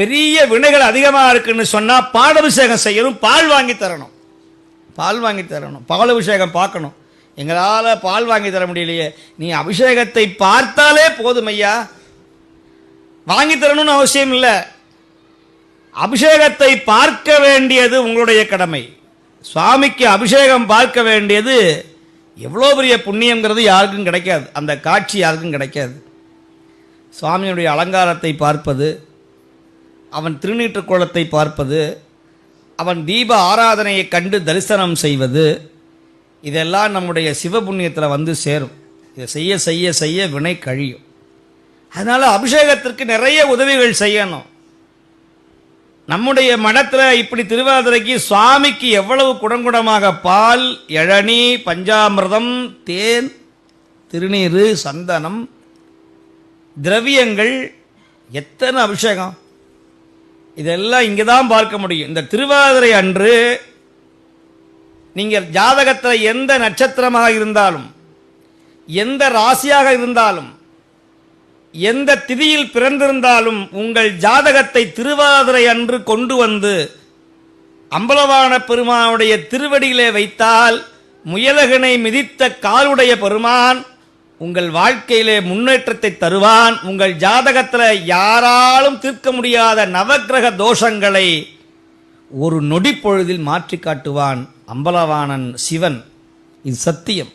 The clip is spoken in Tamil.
பெரிய வினைகள் அதிகமாக இருக்குன்னு சொன்னால் பாலபிஷேகம் செய்யணும், பால் வாங்கி தரணும். பால் அபிஷேகம் பார்க்கணும். எங்களால் பால் வாங்கி தர முடியலையே, நீ அபிஷேகத்தை பார்த்தாலே போதும் ஐயா, வாங்கி தரணும்னு அவசியம் இல்லை. அபிஷேகத்தை பார்க்க வேண்டியது உங்களுடைய கடமை. சுவாமிக்கு அபிஷேகம் பார்க்க வேண்டியது எவ்வளோ பெரிய புண்ணியங்கிறது யாருக்கும் கிடைக்காது, அந்த காட்சி யாருக்கும் கிடைக்காது. சுவாமியுடைய அலங்காரத்தை பார்ப்பது, அவன் திருநீற்று கோலத்தை பார்ப்பது, அவன் தீப ஆராதனையை கண்டு தரிசனம் செய்வது, இதெல்லாம் நம்முடைய சிவபுண்ணியத்தில் வந்து சேரும். இதை செய்ய செய்ய செய்ய வினை கழியும். அதனால் அபிஷேகத்திற்கு நிறைய உதவிகள் செய்யணும். நம்முடைய மடத்தில் இப்படி திருவாதிரைக்கு சுவாமிக்கு எவ்வளவு குடங்குடமாக பால், இளநீ, பஞ்சாமிர்தம், தேன், திருநீர், சந்தனம், திரவியங்கள், எத்தனை அபிஷேகம், இதெல்லாம் இங்கே தான் பார்க்க முடியும். இந்த திருவாதிரை அன்று நீங்கள் ஜாதகத்தில் எந்த நட்சத்திரமாக இருந்தாலும், எந்த ராசியாக இருந்தாலும், எந்த திதியில் பிறந்திருந்தாலும் உங்கள் ஜாதகத்தை திருவாதிரை அன்று கொண்டு வந்து அம்பலவான பெருமானுடைய திருவடியிலே வைத்தால் முயலகனை மிதித்த காலுடைய பெருமான் உங்கள் வாழ்க்கையிலே முன்னேற்றத்தை தருவான். உங்கள் ஜாதகத்தில் யாராலும் தீர்க்க முடியாத நவக்கிரக தோஷங்களை ஒரு நொடி பொழுதில் மாற்றி காட்டுவான் அம்பலவாணன் சிவன். இது சத்தியம்.